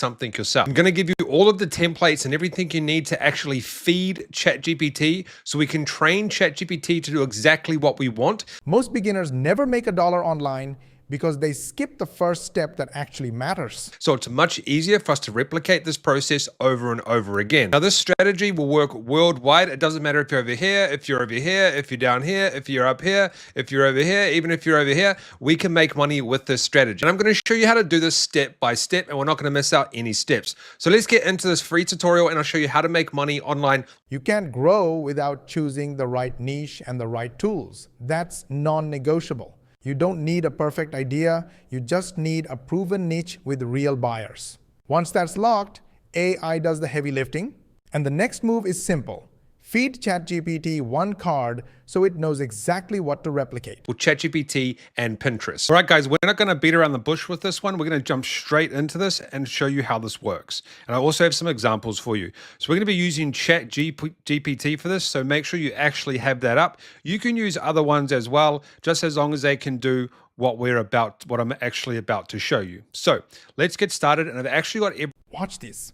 something yourself. I'm going to give you all of the templates and everything you need to actually feed ChatGPT so we can train ChatGPT to do exactly what we want. Most beginners never make $1 online because they skip the first step that actually matters. So it's much easier for us to replicate this process over and over again. Now, this strategy will work worldwide. It doesn't matter if you're over here, if you're over here, if you're down here, if you're up here, if you're over here, even if you're over here, we can make money with this strategy. And I'm going to show you how to do this step by step, and we're not going to miss out any steps. So let's get into this free tutorial, and I'll show you how to make money online. You can't grow without choosing the right niche and the right tools. That's non-negotiable. You don't need a perfect idea, you just need a proven niche with real buyers. Once that's locked, AI does the heavy lifting, and the next move is simple. Feed ChatGPT one card so it knows exactly what to replicate. With ChatGPT and Pinterest. All right, guys, we're not going to beat around the bush with this one. We're going to jump straight into this and show you how this works. And I also have some examples for you. So we're going to be using ChatGPT for this, so make sure you actually have that up. You can use other ones as well, just as long as they can do what I'm actually about to show you. So let's get started. And I've actually got Watch this.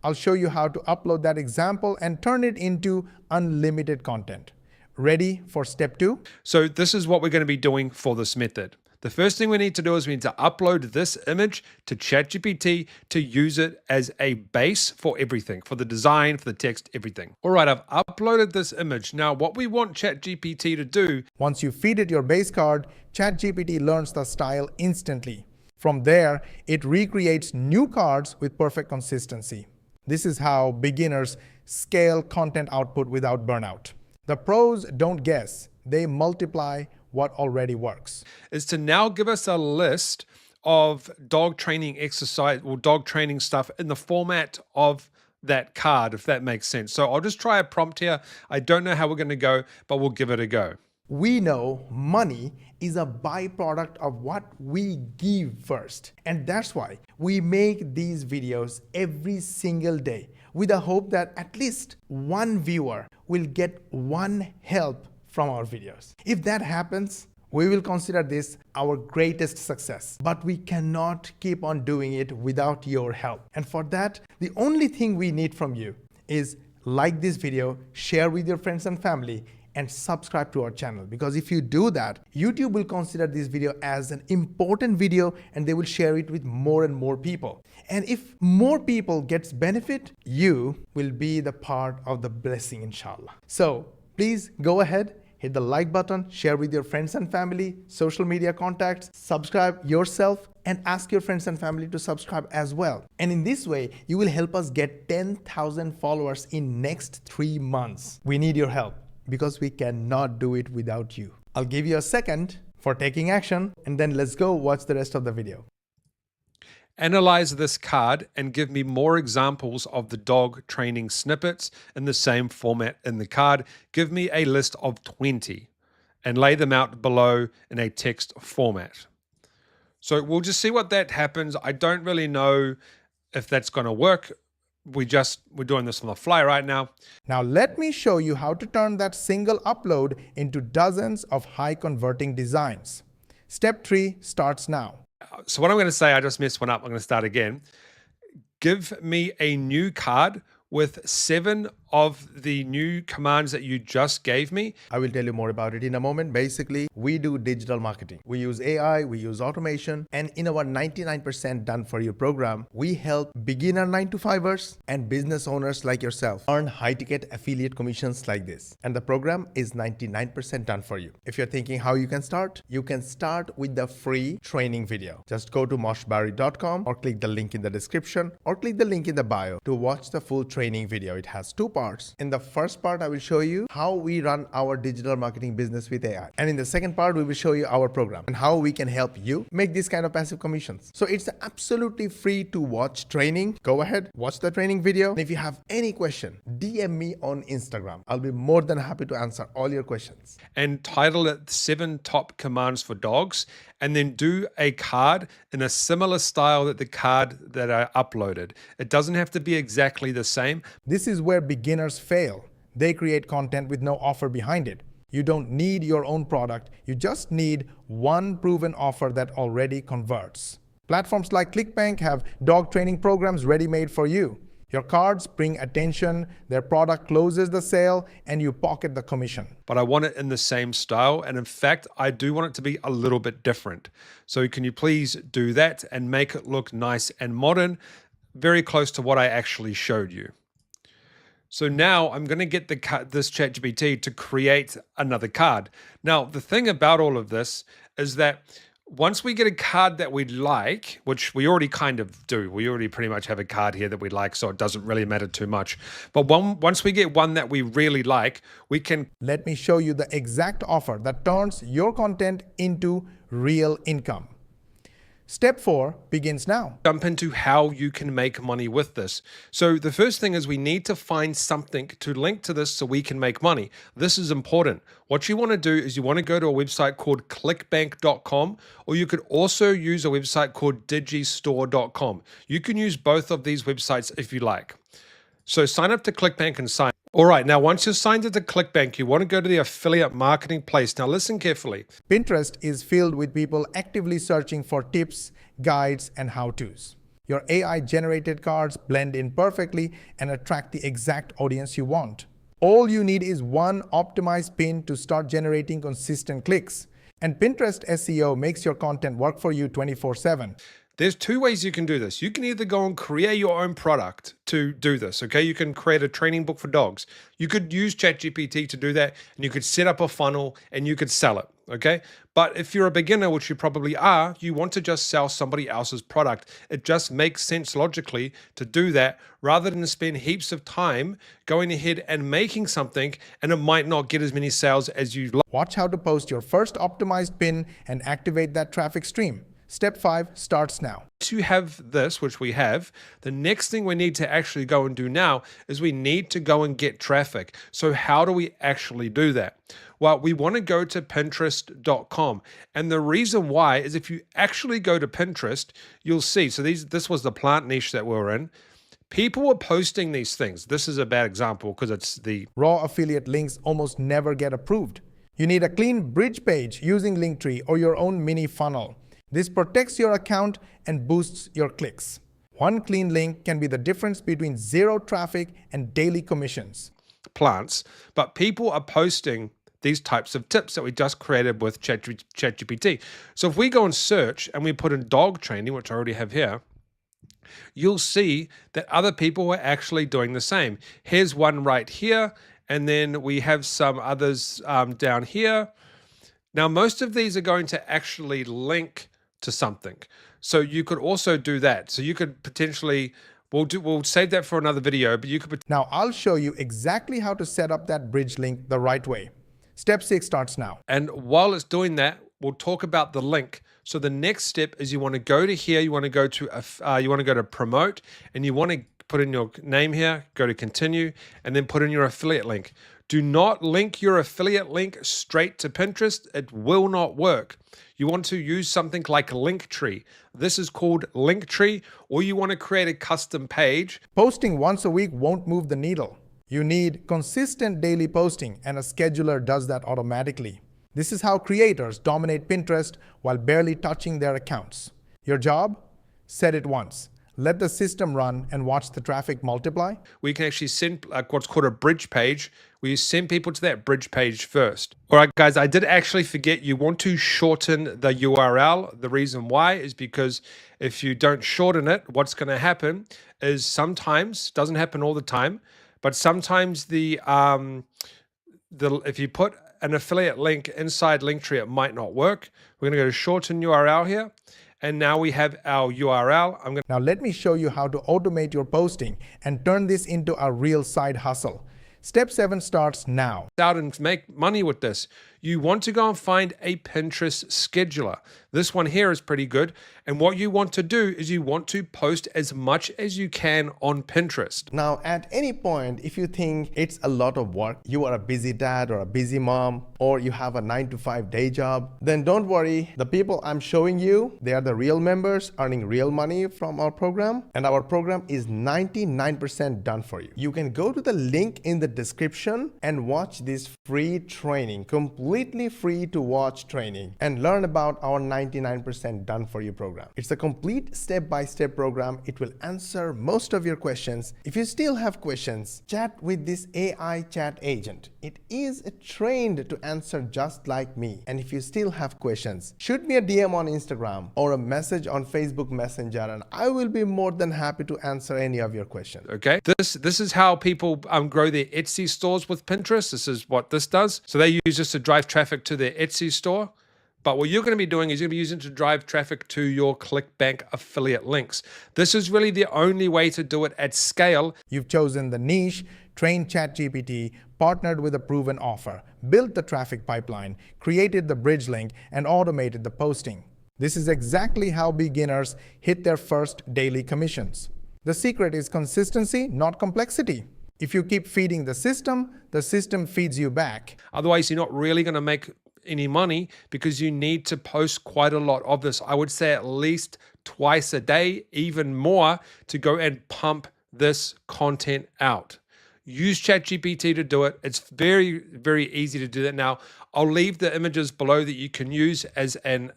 I'll show you how to upload that example and turn it into unlimited content. Ready for step 2? So this is what we're going to be doing for this method. The first thing we need to do is we need to upload this image to ChatGPT to use it as a base for everything, for the design, for the text, everything. All right, I've uploaded this image. Now, what we want ChatGPT to do... Once you feed it your base card, ChatGPT learns the style instantly. From there, it recreates new cards with perfect consistency. This is how beginners scale content output without burnout. The pros don't guess, they multiply what already works. Is to now give us a list of dog training exercise or dog training stuff in the format of that card, if that makes sense. So I'll just try a prompt here. I don't know how we're going to go, but we'll give it a go. We know money is a byproduct of what we give first. And that's why we make these videos every single day with the hope that at least one viewer will get one help from our videos. If that happens, we will consider this our greatest success. But we cannot keep on doing it without your help. And for that, the only thing we need from you is like this video, share with your friends and family, and subscribe to our channel, because if you do that, YouTube will consider this video as an important video and they will share it with more and more people. And if more people gets benefit, you will be the part of the blessing, inshallah. So please go ahead, hit the like button, share with your friends and family, social media contacts, subscribe yourself, and ask your friends and family to subscribe as well. And in this way, you will help us get 10,000 followers in next 3 months. We need your help, because we cannot do it without you. I'll give you a second for taking action, and then let's go watch the rest of the video. Analyze this card and give me more examples of the dog training snippets in the same format in the card. Give me a list of 20 and lay them out below in a text format. So we'll just see what that happens. I don't really know if that's going to work. We're doing this on the fly right now. Now let me show you how to turn that single upload into dozens of high converting designs. Step 3 starts now. So what I'm going to say, I just messed one up. I'm going to start again. Give me a new card with 7 of the new commands that you just gave me. I will tell you more about it in a moment. Basically, we do digital marketing. We use AI, we use automation, and in our 99% done for you program, we help beginner 9-to-5ers and business owners like yourself earn high-ticket affiliate commissions like this. And the program is 99% done for you. If you're thinking how you can start with the free training video. Just go to moshbarry.com or click the link in the description or click the link in the bio to watch the full training video. It has 2 parts. In the first part, I will show you how we run our digital marketing business with AI. And in the second part, we will show you our program and how we can help you make this kind of passive commissions. So it's absolutely free to watch training. Go ahead, watch the training video. And if you have any question, DM me on Instagram. I'll be more than happy to answer all your questions. And title it 7 top commands for dogs, and then do a card in a similar style that the card that I uploaded. It doesn't have to be exactly the same. This is where beginners fail. They create content with no offer behind it. You don't need your own product. You just need one proven offer that already converts. Platforms like ClickBank have dog training programs ready-made for you. Your cards bring attention, their product closes the sale, and you pocket the commission. But I want it in the same style. And in fact, I do want it to be a little bit different. So can you please do that and make it look nice and modern, very close to what I actually showed you. So now I'm going to get this ChatGPT to create another card. Now, the thing about all of this is that once we get a card that we like, which we already kind of do, we already pretty much have a card here that we like, so it doesn't really matter too much. But once we get one that we really like, we can... Let me show you the exact offer that turns your content into real income. Step 4 begins now. Jump into how you can make money with this. So the first thing is we need to find something to link to this so we can make money. This is important. What you want to do is you want to go to a website called clickbank.com, or you could also use a website called digistore.com. You can use both of these websites if you like. So sign up to ClickBank and sign. All right, now once you're signed into ClickBank, you want to go to the affiliate marketing place. Now listen carefully. Pinterest is filled with people actively searching for tips, guides, and how-tos. Your AI-generated cards blend in perfectly and attract the exact audience you want. All you need is one optimized pin to start generating consistent clicks. And Pinterest SEO makes your content work for you 24/7. There's two ways you can do this. You can either go and create your own product to do this, okay? You can create a training book for dogs. You could use ChatGPT to do that, and you could set up a funnel and you could sell it, okay? But if you're a beginner, which you probably are, you want to just sell somebody else's product. It just makes sense logically to do that rather than spend heaps of time going ahead and making something, and it might not get as many sales as you'd like. Watch how to post your first optimized pin and activate that traffic stream. Step 5 starts now. Once you have this, which we have, the next thing we need to actually go and do now is we need to go and get traffic. So how do we actually do that? Well, we want to go to Pinterest.com. And the reason why is if you actually go to Pinterest, you'll see, so this was the plant niche that we were in. People were posting these things. This is a bad example because it's the raw affiliate links almost never get approved. You need a clean bridge page using Linktree or your own mini funnel. This protects your account and boosts your clicks. One clean link can be the difference between zero traffic and daily commissions. Plants, but people are posting these types of tips that we just created with ChatGPT. So if we go and search and we put in dog training, which I already have here, you'll see that other people are actually doing the same. Here's one right here, and then we have some others down here. Now, most of these are going to actually link to something. So you could also do that. So you could potentially, we'll save that for another video, but you could. Now I'll show you exactly how to set up that bridge link the right way. Step 6 starts now. And while it's doing that, we'll talk about the link. So the next step is you want to go to here, you want to go to promote, and you want to put in your name here, go to continue, and then put in your affiliate link. Do not link your affiliate link straight to Pinterest. It will not work. You want to use something like Linktree. This is called Linktree, or you want to create a custom page. Posting once a week won't move the needle. You need consistent daily posting, and a scheduler does that automatically. This is how creators dominate Pinterest while barely touching their accounts. Your job? Set it once. Let the system run and watch the traffic multiply. We can actually send what's called a bridge page. We send people to that bridge page first. All right, guys, I did actually forget you want to shorten the URL. The reason why is because if you don't shorten it, what's going to happen is sometimes, doesn't happen all the time, but sometimes if you put an affiliate link inside Linktree, it might not work. We're going to go to shorten URL here. And now we have our URL. Now let me show you how to automate your posting and turn this into a real side hustle. Step 7 starts now. Out and make money with this. You want to go and find a Pinterest scheduler. This one here is pretty good. And what you want to do is you want to post as much as you can on Pinterest. Now, at any point, if you think it's a lot of work, you are a busy dad or a busy mom, or you have a 9-to-5 day job, then don't worry. The people I'm showing you, they are the real members earning real money from our program. And our program is 99% done for you. You can go to the link in the description and watch this free training completely completely free to watch training and learn about our 99% done for you program. It's a complete step-by-step program. It will answer most of your questions. If you still have questions, chat with this AI chat agent. It is trained to answer just like me. And if you still have questions, shoot me a DM on Instagram or a message on Facebook Messenger, and I will be more than happy to answer any of your questions. Okay, this is how people grow their Etsy stores with Pinterest. This is what this does. So they use this to drive traffic to their Etsy store. But what you're going to be doing is you're going to be using it to drive traffic to your ClickBank affiliate links. This is really the only way to do it at scale. You've chosen the niche, trained ChatGPT, partnered with a proven offer, built the traffic pipeline, created the bridge link, and automated the posting. This is exactly how beginners hit their first daily commissions. The secret is consistency, not complexity. If you keep feeding the system feeds you back. Otherwise, you're not really going to make any money because you need to post quite a lot of this. I would say at least twice a day, even more, to go and pump this content out. Use ChatGPT to do it. It's very, very easy to do that now. I'll leave the images below that you can use as an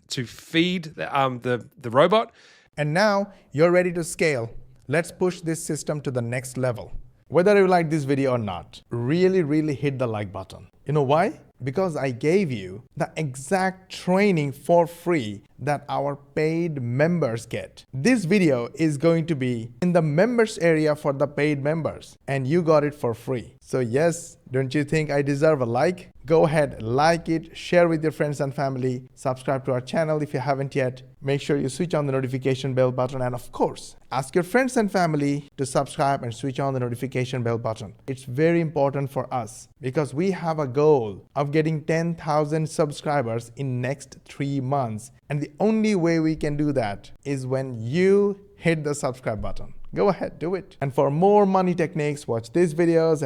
to feed the robot. And now you're ready to scale. Let's push this system to the next level. Whether you like this video or not, really hit the like button. You know why? Because I gave you the exact training for free that our paid members get. This video is going to be in the members area for the paid members, and you got it for free. So yes, don't you think I deserve a like? Go ahead, like it, share with your friends and family, subscribe to our channel if you haven't yet. Make sure you switch on the notification bell button, and of course, ask your friends and family to subscribe and switch on the notification bell button. It's very important for us because we have a goal of getting 10,000 subscribers in next 3 months. And the only way we can do that is when you hit the subscribe button. Go ahead, do it. And for more money techniques, watch these videos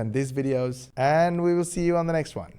and we will see you on the next one.